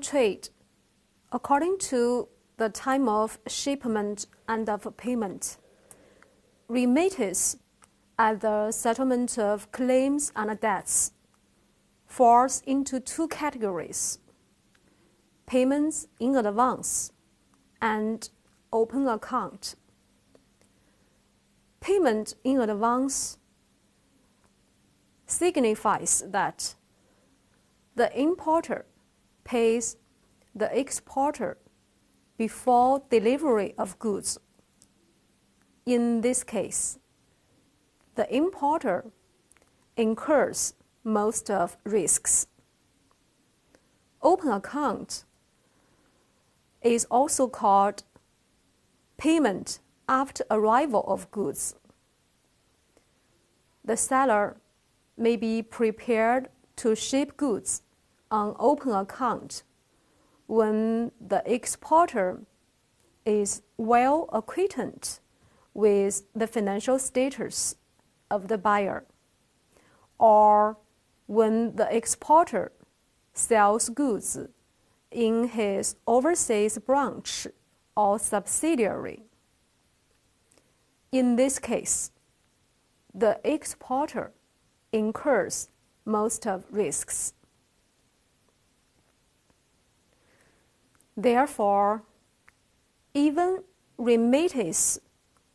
trade according to the time of shipment and of payment. Remittance at the settlement of claims and debts falls into two categories: payments in advance and open account. Payment in advance signifies that the importer pays the exporter before delivery of goods. In this case, the importer incurs most of risks. Open account is also called payment after arrival of goods. The seller may be prepared to ship goods on open account when the exporter is well acquainted with the financial status of the buyer, or when the exporter sells goods in his overseas branch or subsidiary. In this case, the exporter incurs most of risks. Therefore, even remittance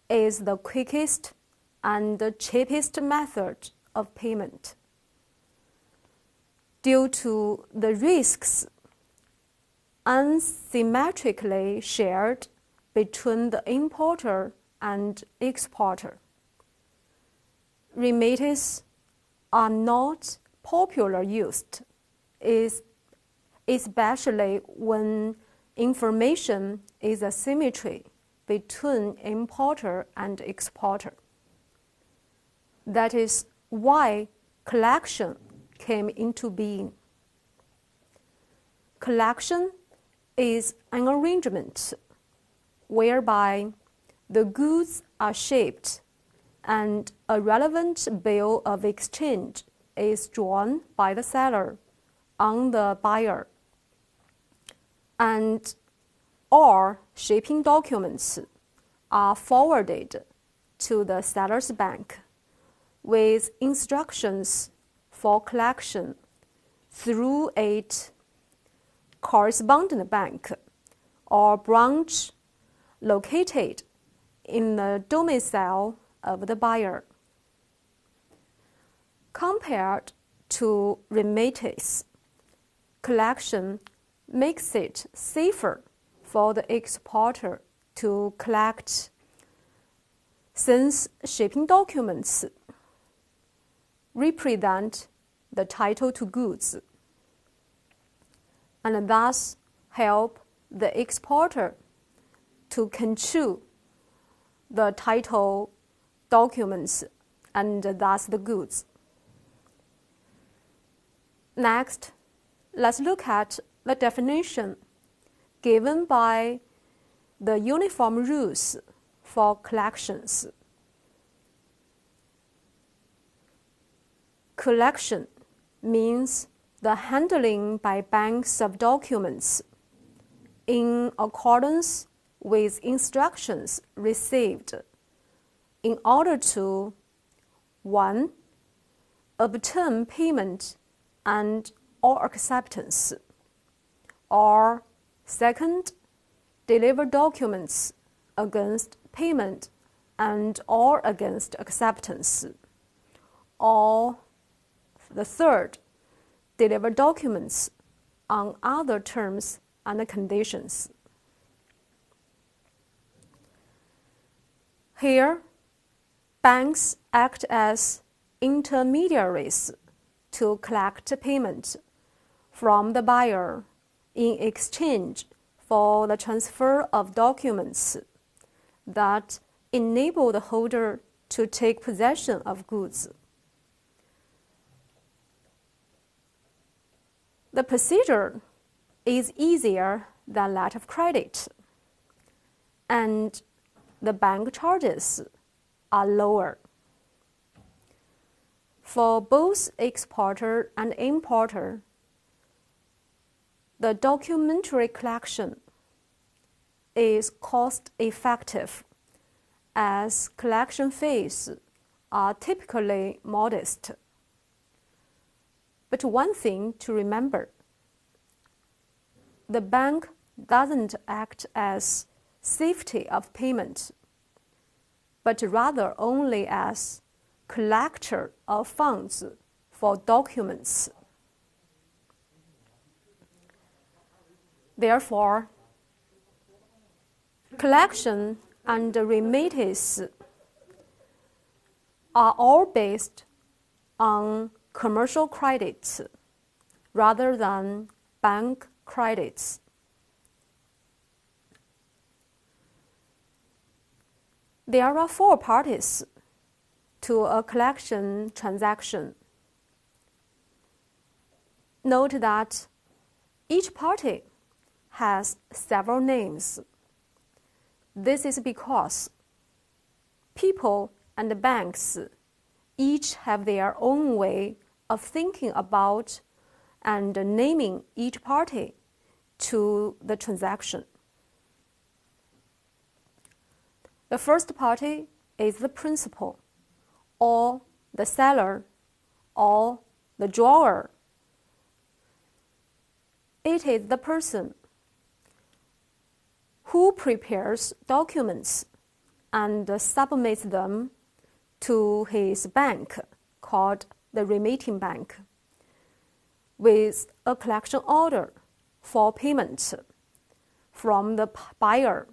is the quickest and the cheapest method of payment. Due to the risks unsymmetrically shared between the importer and exporter, remittance are not popularly used, especially when information is asymmetry between importer and exporter. That is why collection came into being. Collection is an arrangement whereby the goods are shipped and a relevant bill of exchange is drawn by the seller on the buyer, and all shipping documents are forwarded to the seller's bank with instructions for collection through a correspondent bank or branch located in the domicile of the buyer. Compared to remittance, collection makes it safer for the exporter to collect, since shipping documents represent the title to goods and thus help the exporter to control the title documents and thus the goods. Next, let's look at the definition given by the Uniform Rules for Collections. Collection means the handling by banks of documents in accordance with instructions received in order to 1. Obtain payment and or acceptance, or 2. Deliver documents against payment and or against acceptance, or the 3rd, deliver documents on other terms and conditions. Here, banks act as intermediaries to collect payment from the buyer in exchange for the transfer of documents that enable the holder to take possession of goods. The procedure is easier than that of credit, and the bank charges are lower. For both exporter and importer, the documentary collection is cost-effective as collection fees are typically modest. But one thing to remember, the bank doesn't act as safety of payment, but rather only as collector of funds for documents. Therefore, collection and remittance are all based on commercial credits rather than bank credits. There are 4 parties to a collection transaction. Note that each party has several names. This is because people and banks each have their own way of thinking about and naming each party to the transaction. The first party is the principal, or the seller, or the drawer. It is the person who prepares documents and submits them to his bank, called the remitting bank, with a collection order for payment from the buyer.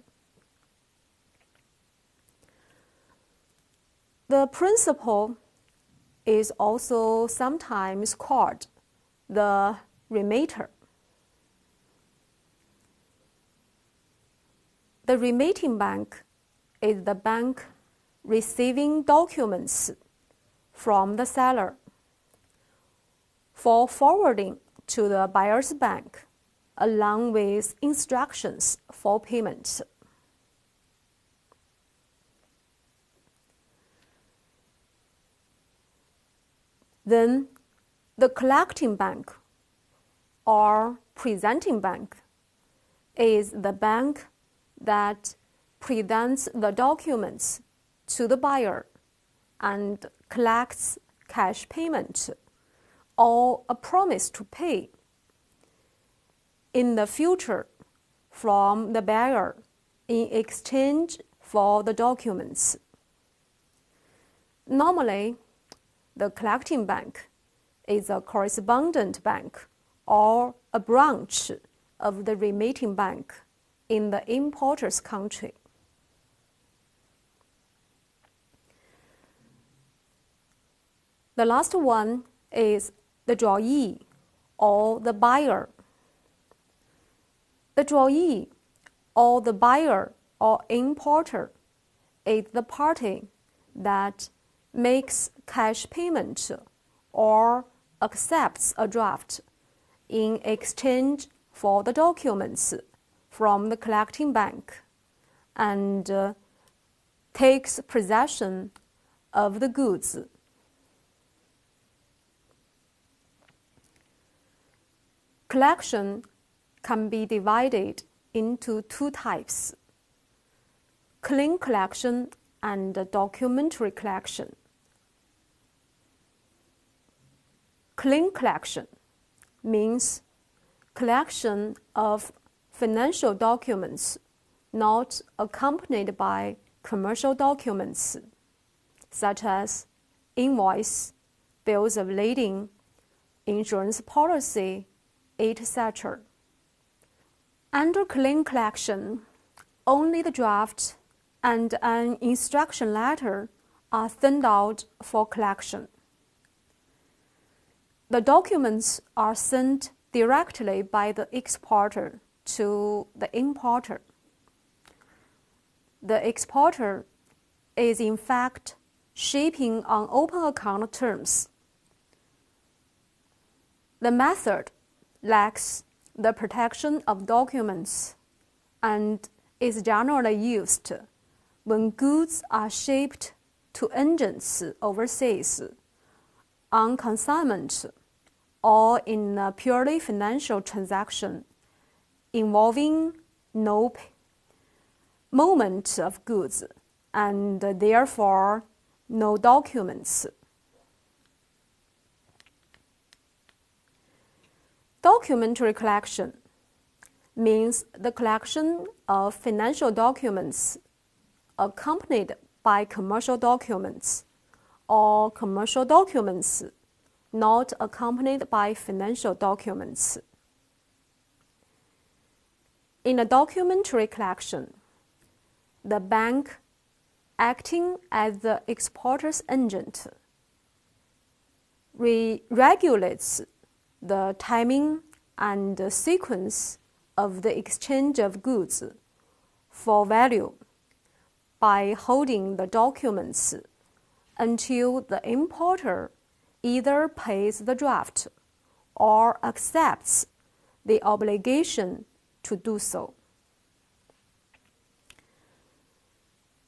The principal is also sometimes called the remitter. The remitting bank is the bank receiving documents from the seller for forwarding to the buyer's bank, along with instructions for payment. Then, the collecting bank or presenting bank is the bank that presents the documents to the buyer and collects cash payment or a promise to pay in the future from the buyer in exchange for the documents. Normally, the collecting bank is a correspondent bank or a branch of the remitting bank in the importer's country. The last one is the drawee, or the buyer. The drawee, or the buyer or importer, is the party that makes cash payment or accepts a draft in exchange for the documents from the collecting bank and takes possession of the goods. Collection can be divided into 2 types: clean collection and documentary collection. Clean collection means collection of financial documents not accompanied by commercial documents, such as invoice, bills of lading, insurance policy, etc. Under clean collection, only the draft and an instruction letter are sent out for collection. The documents are sent directly by the exporter to the importer. The exporter is in fact shipping on open account terms. The method lacks the protection of documents and is generally used when goods are shipped to agents overseas on consignment or in a purely financial transaction involving no movement of goods and therefore no documents. Documentary collection means the collection of financial documents accompanied by commercial documents, or commercial documents not accompanied by financial documents. In a documentary collection, the bank, acting as the exporter's agent, regulates the timing and the sequence of the exchange of goods for value by holding the documents until the importer either pays the draft or accepts the obligation to do so.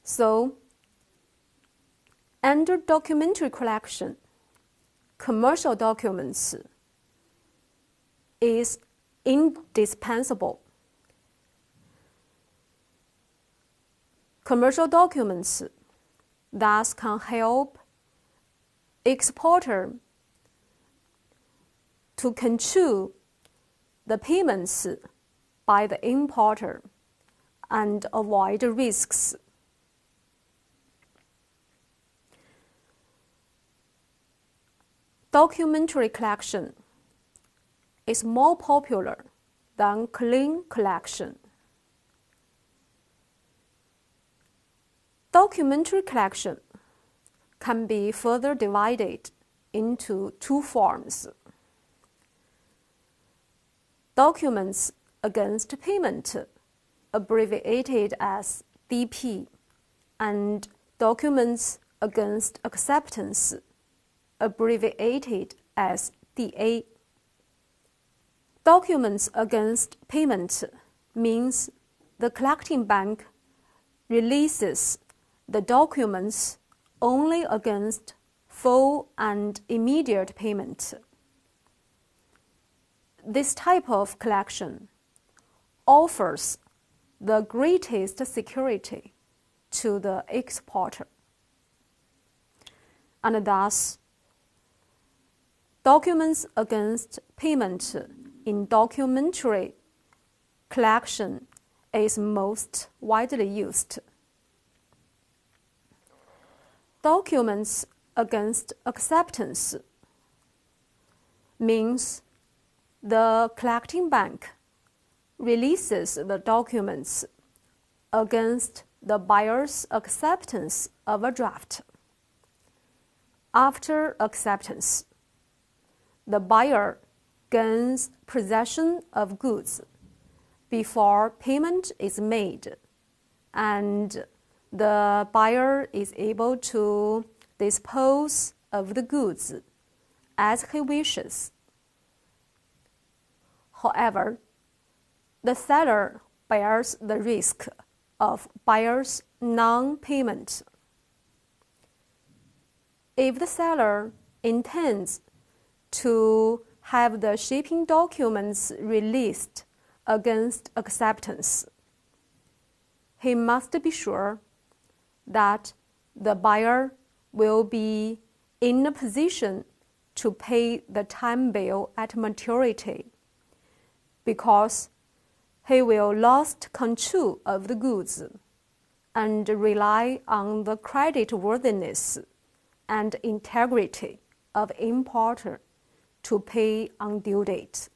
So, under documentary collection, commercial documents is indispensable. Commercial documents thus can help exporter to control the payments by the importer and avoid risks. Documentary collection is more popular than clean collection. Documentary collection can be further divided into two forms: documents against payment, abbreviated as DP, and documents against acceptance, abbreviated as DA. Documents against payment means the collecting bank releases the documents only against full and immediate payment. This type of collection offers the greatest security to the exporter, and thus documents against payment in documentary collection is most widely used. Documents against acceptance means the collecting bank releases the documents against the buyer's acceptance of a draft. After acceptance, the buyer gains possession of goods before payment is made, and the buyer is able to dispose of the goods as he wishes. However, the seller bears the risk of buyer's non-payment. If the seller intends to have the shipping documents released against acceptance, he must be sure that the buyer will be in a position to pay the time bill at maturity, because he will lose control of the goods and rely on the creditworthiness and integrity of importer to pay on due date.